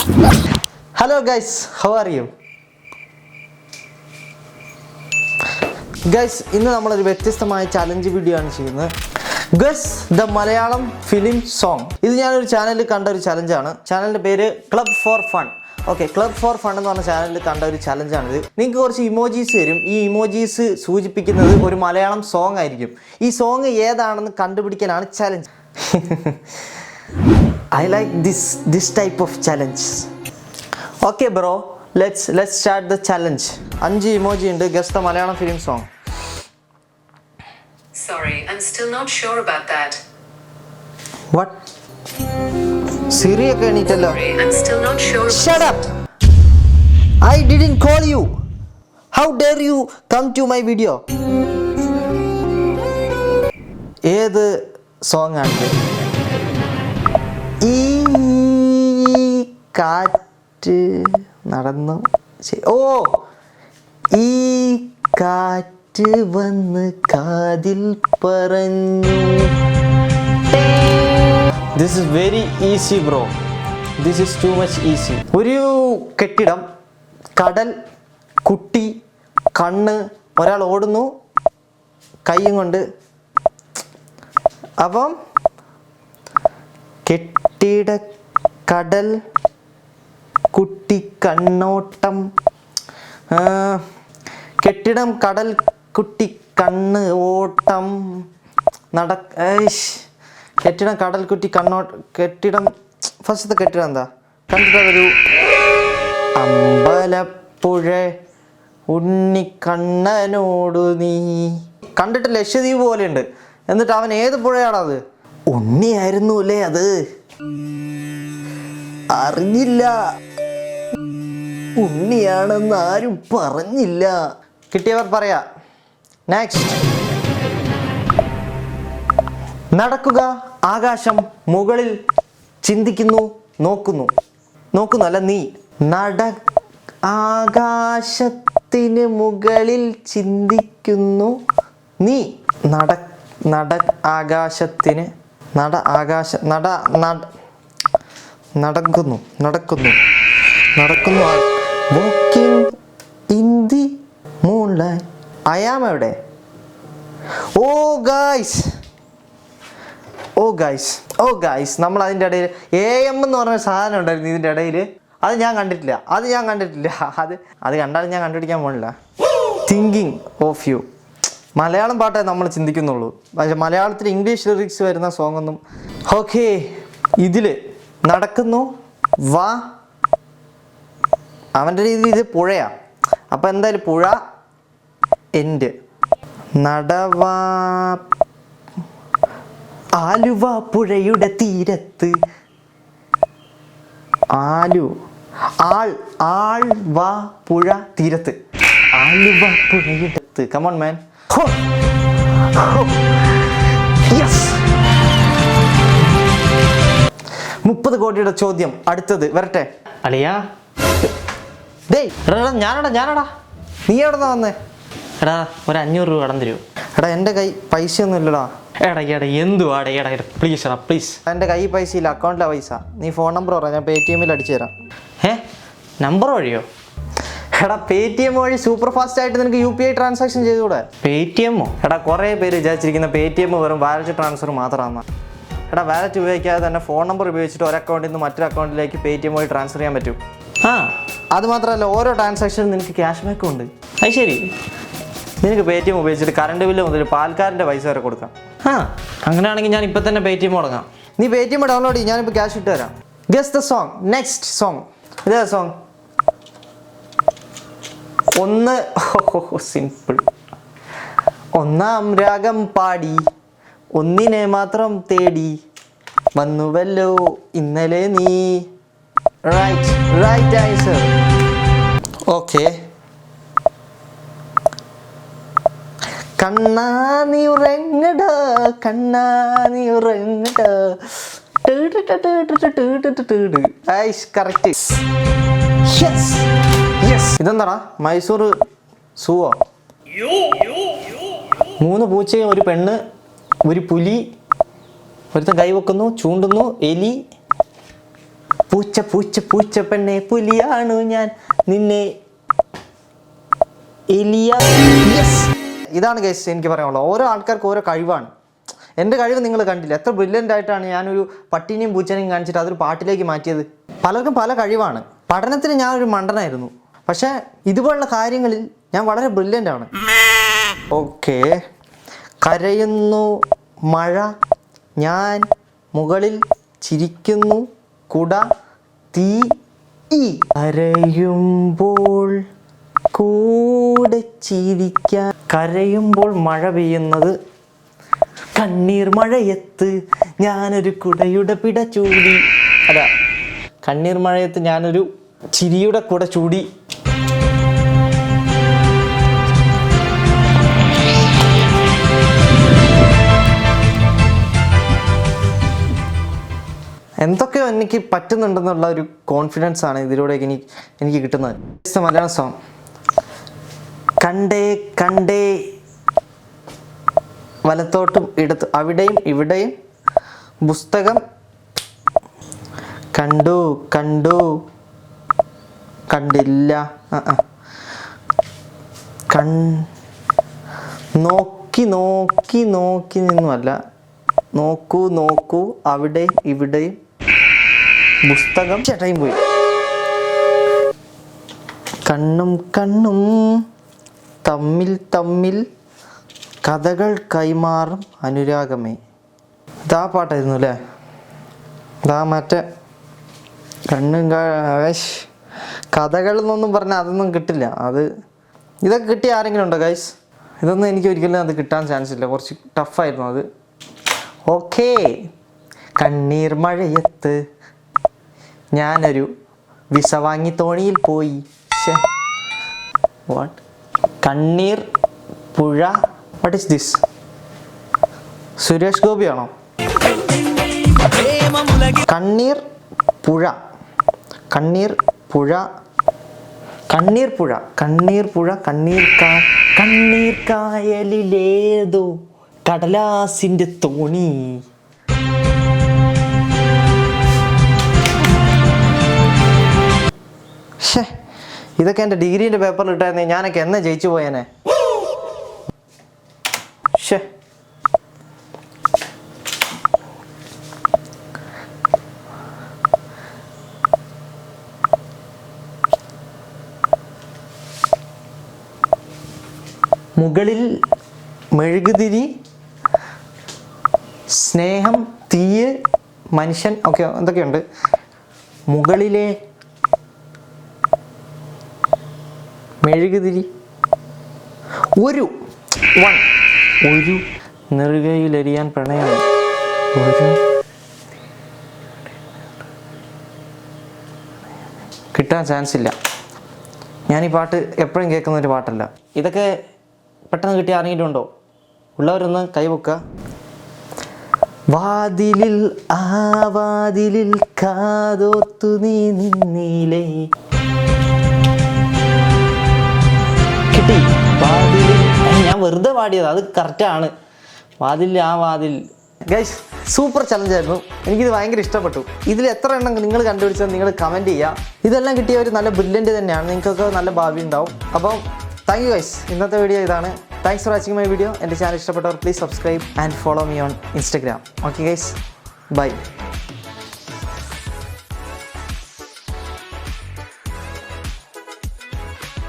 Hello guys, how are you? Guys, ഇന്ന് നമ്മളൊരു വ്യത്യസ്തമായ ചാലഞ്ച് വീഡിയോ ആണ് ചെയ്യുന്നത്. Guess the Malayalam film song. ഇത് ഞാനൊരു ചാനലിൽ കണ്ട ഒരു ചലഞ്ചാണ്. ചാനലിൻ്റെ പേര് club for fun. Okay, club for fun എന്ന് പറഞ്ഞ ചാനലിൽ കണ്ട ഒരു ചലഞ്ചാണിത്. നിങ്ങൾക്ക് കുറച്ച് ഇമോജീസ് വരും. ഈ ഇമോജീസ് സൂചിപ്പിക്കുന്നത് ഒരു മലയാളം സോങ് ആയിരിക്കും. ഈ സോങ് ഏതാണെന്ന് കണ്ടുപിടിക്കാനാണ് challenge. I like this type of challenge. Okay bro, let's start the challenge. 5 emoji ഉണ്ട്. Guess the Malayalam film song. Sorry, I'm still not sure about that. What? Siri ഒക്കെ എണീറ്റല്ലോ. Sorry, I'm still not sure. Shut up. I didn't call you. How dare you come to my video? ഏത് song ആണ്? ഈ കാറ്റ് നടന്നു. ഓ, ഈ കാറ്റ് വന്ന് കാതിൽ പറഞ്ഞു. This is very easy bro. This is too much easy. ഒരു കെട്ടിടം, കടൽ, കുട്ടി, കണ്ണ്, ഒരാൾ ഓടുന്നു കൈയും കൊണ്ട്. അപ്പം കെട്ടിട, കടൽ, കുട്ടി, കണ്ണോട്ടം. കെട്ടിടം, കടൽ, കുട്ടി, കണ്ണ്, ഓട്ടം, കെട്ടിടം, കടൽ, കുട്ടി, കെട്ടിടം. ഫസ്റ്റത്തെ കെട്ടിടം എന്താ കണ്ടിട്ടൊരു അമ്പലപ്പുഴ ഉണ്ണിക്കണ്ണനോടു നീ. കണ്ടിട്ട് ലക്ഷദ്വീപ് പോലെയുണ്ട്. എന്നിട്ട് അവൻ ഏത് പുഴയാണത്? ഉണ്ണിയായിരുന്നു അല്ലേ അത്? അറിഞ്ഞില്ല. ഉണ്ണിയാണെന്ന് ആരും പറഞ്ഞില്ല. കിട്ടിയവർ പറയാ. നെക്സ്റ്റ്. നടക്കുക ആകാശം മുകളിൽ ചിന്തിക്കുന്നു നോക്കുന്നു. നോക്കുന്നു അല്ല നീ. ആകാശത്തിന് മുകളിൽ ചിന്തിക്കുന്നു നീ. ആകാശത്തിന് നടക്കുന്നു. Walking in the moonlight. I'm എവിടെ? ഓ ഗൈസ് നമ്മൾ അതിൻ്റെ ഇടയിൽ AM എന്ന് പറഞ്ഞ സാധനം ഉണ്ടായിരുന്നു ഇതിൻ്റെ ഇടയിൽ. അത് ഞാൻ കണ്ടിട്ടില്ല. അത് കണ്ടാലും ഞാൻ കണ്ടുപിടിക്കാൻ പോണില്ല. Thinking of you. മലയാളം പാട്ടേ നമ്മൾ ചിന്തിക്കുന്നുള്ളൂ. പക്ഷേ മലയാളത്തിൽ ഇംഗ്ലീഷ് ലിറിക്സ് വരുന്ന സോങ് ഒന്നും. ഓക്കെ, ഇതിൽ നടക്കുന്നു. വാ, അവൻ്റെ രീതിയിൽ ഇത് പുഴയാ. അപ്പം എന്തായാലും പുഴ എൻ്റെ. നടവാ ആലുവ പുഴയുടെ തീരത്ത്. വാ പുഴ തീരത്ത്. ആലുവ പുഴയുടെ. കമോൺ മാൻ. യെസ്. 30 കോടിയുടെ ചോദ്യം അടുത്തത് വരട്ടെ. അളിയാ, ഞാനടാ. നീ എവിടെ നിന്നാ വന്നേ? എടാ, ഒരു 500 രൂപ കടം തരുമോ? എടാ, എൻ്റെ കൈ പൈസ ഒന്നും ഇല്ലടാ. എടാ എന്തുവാടാ? പ്ലീസ് എടാ, പ്ലീസ്. എൻ്റെ കൈ പൈസ ഇല്ല, അക്കൗണ്ടിലെ പൈസ. നീ ഫോൺ നമ്പർ പറ, ഞാൻ Paytm അടിച്ചു തരാം. നമ്പർ വഴിയോ? എടാ, Paytm വഴി സൂപ്പർ ഫാസ്റ്റ് ആയിട്ട് നിനക്ക് UPI ട്രാൻസാക്ഷൻ ചെയ്തുകൂടെ? Paytm? എടാ, കുറേ പേര് വിചാരിച്ചിരിക്കുന്ന Paytm വെറും വാലറ്റ് ട്രാൻസ്ഫർ മാത്രമാണ്. എടാ, വാലറ്റ് ഉപയോഗിക്കാതെ തന്നെ ഫോൺ നമ്പർ ഉപയോഗിച്ചിട്ട് ഒരു അക്കൗണ്ടിൽ നിന്ന് മറ്റൊരു അക്കൗണ്ടിലേക്ക് Paytm വഴി ട്രാൻസ്ഫർ ചെയ്യാൻ പറ്റും. അത് മാത്രമല്ല, ഓരോ ട്രാൻസാക്ഷനും നിനക്ക് ക്യാഷ് ബാക്കും ഉണ്ട്. അത് ശരി. നിനക്ക് Paytm ഉപയോഗിച്ചിട്ട് കറണ്ട് ബില്ല് മുതൽ പാൽക്കാരൻ്റെ പൈസ വരെ കൊടുക്കാം. അങ്ങനെയാണെങ്കിൽ ഞാൻ ഇപ്പം തന്നെ Paytm തുടങ്ങാം. നീ Paytm ഡൗൺലോഡ് ചെയ്യും, ഞാനിപ്പോൾ ക്യാഷ് ഇട്ട് തരാം. Guess the song. Next song. ഇതേ സോങ്. സിമ്പിൾ. ഒന്നാം രാഗം പാടി ഒന്നിനെ മാത്രം തേടി വന്നുവല്ലോ ഇന്നലെ നീ. Right answer. ഓക്കെ. കണ്ണാ നീ ഉറങ്ങടാ, കണ്ണാ നീ ഉറങ്ങടാ. കറക്റ്റ്. ഇതെന്താടാ? മൈസൂർ സൂവോ? 3 പൂച്ചയും ഒരു പെണ്ണ്, ഒരു പുലി, ഒരുത്തൻ കൈവെക്കുന്നു, ചൂണ്ടുന്നു, എലി. പൂച്ച പൂച്ച പൂച്ച പെണ്ണെ പുലിയാണു ഞാൻ നിന്നെ എലിയ. യെസ്, ഇതാണ് ഗൈസ് എനിക്ക് പറയാനുള്ളത്. ഓരോ ആൾക്കാർക്ക് ഓരോ കഴിവാണ്. എൻ്റെ കഴിവ് നിങ്ങൾ കണ്ടില്ല. എത്ര ബ്രില്യൻ്റ് ആയിട്ടാണ് ഞാനൊരു പട്ടീനെയും പൂച്ചനെയും കാണിച്ചിട്ട് അതൊരു പാട്ടിലേക്ക് മാറ്റിയത്. പലർക്കും പല കഴിവാണ്. പഠനത്തിന് ഞാനൊരു മണ്ടനായിരുന്നു, പക്ഷേ ഇതുപോലുള്ള കാര്യങ്ങളിൽ ഞാൻ വളരെ ബ്രില്യൻ്റ് ആണ്. ഓക്കെ, കരയുന്നു മഴ, ഞാൻ മുകളിൽ ചിരിക്കുന്നു കുട തീ. കരയുമ്പോൾ കൂടെ ചിരിക്കാൻ. കരയുമ്പോൾ മഴ പെയ്യുന്നത്, കണ്ണീർ മഴയത്ത് ഞാനൊരു കുടയുടെ പിട ചൂടി. അല്ല, കണ്ണീർ മഴയത്ത് ഞാനൊരു ചിരിയുടെ കുട ചൂടി. എന്തൊക്കെയോ എനിക്ക് പറ്റുന്നുണ്ടെന്നുള്ള ഒരു കോൺഫിഡൻസ് ആണ് ഇതിലൂടെ എനിക്ക് കിട്ടുന്നത്. മലയാളം സോങ്. കണ്ടേ കണ്ടേ വലത്തോട്ടും ഇടത്ത് അവിടെയും ഇവിടെയും പുസ്തകം കണ്ടു കണ്ടു കണ്ടില്ല. നോക്കി നോക്കി നോക്കി നിന്നുമല്ല, നോക്കൂ നോക്കൂ അവിടെയും ഇവിടെയും പുസ്തകം. ചേട്ടായും പോയി. കണ്ണും കണ്ണും തമ്മിൽ തമ്മിൽ കഥകൾ കൈമാറും അനുരാഗമേ. ഇതാ പാട്ടായിരുന്നു അല്ലേ? ഇതാ മറ്റേ കണ്ണും കഥകൾ എന്നൊന്നും പറഞ്ഞാൽ അതൊന്നും കിട്ടില്ല. ഇതൊക്കെ കിട്ടിയ ആരെങ്കിലും ഉണ്ടോ ഗൈസ്? ഇതൊന്നും എനിക്ക് ഒരിക്കലും അത് കിട്ടാൻ ചാൻസ് ഇല്ല. കുറച്ച് ടഫായിരുന്നു അത്. ഓക്കേ, കണ്ണീർ മഴയത്ത് ഞാനൊരു വിസ വാങ്ങി തോണിയിൽ പോയി. വാട്ട്? കണ്ണീർ പുഴ. What is this? സുരേഷ് ഗോപിയാണോ? കണ്ണീർ പുഴ, കണ്ണീർ പുഴ, കണ്ണീർ പുഴ, കണ്ണീർ പുഴ, കണ്ണീർ കായലിലേതോ കടലാസിൻ്റെ തോണി. ഇതൊക്കെ എൻ്റെ ഡിഗ്രീൻ്റെ പേപ്പറിൽ ഇട്ടായിരുന്നേ ഞാനൊക്കെ എന്നെ ജയിച്ചു പോയേനെ. മുകളിൽ മെഴുകുതിരി, സ്നേഹം, തീയ്, മനുഷ്യൻ. ഓക്കെ, എന്തൊക്കെയുണ്ട്? മുകളിലെ മെഴുകുതിരി, ഒരു നെറുകയിലെരിയാൻ പ്രണയം, ഒരു കിട്ടാൻ ചാൻസ് ഇല്ല. ഞാൻ ഈ പാട്ട് എപ്പോഴും കേൾക്കുന്ന ഒരു പാട്ടല്ല. ഇതൊക്കെ പെട്ടെന്ന് കിട്ടി ആരെങ്കിലും ഉണ്ടോ? ഉള്ളവരൊന്ന് കൈവക്കുക. വാതിലിൽ ആ വാതിലിൽ കാതോർത്തു നീ നിന്നിലേ. കിട്ടി. വാതിലിൽ. ഞാൻ വെറുതെ പാടിയത്, അത് കറക്റ്റാണ്. വാതിലിൽ ആ വാതിൽ. ഗൈസ്, സൂപ്പർ ചലഞ്ചായിരുന്നു. എനിക്കിത് ഭയങ്കര ഇഷ്ടപ്പെട്ടു. ഇതിൽ എത്ര എണ്ണം നിങ്ങൾ കണ്ടുപിടിച്ചത് നിങ്ങൾ കമൻറ്റ് ചെയ്യുക. ഇതെല്ലാം കിട്ടിയ ഒരു നല്ല ബ്രില്യൻ്റ് തന്നെയാണ്. നിങ്ങൾക്കൊക്കെ നല്ല ഭാവി ഉണ്ടാവും. അപ്പം താങ്ക് യു ഗൈസ്. ഇന്നത്തെ വീഡിയോ ഇതാണ്. Thanks for watching my video. എൻ്റെ ചാനൽ ഇഷ്ടപ്പെട്ടവർ please subscribe and follow me on Instagram. Okay guys, by.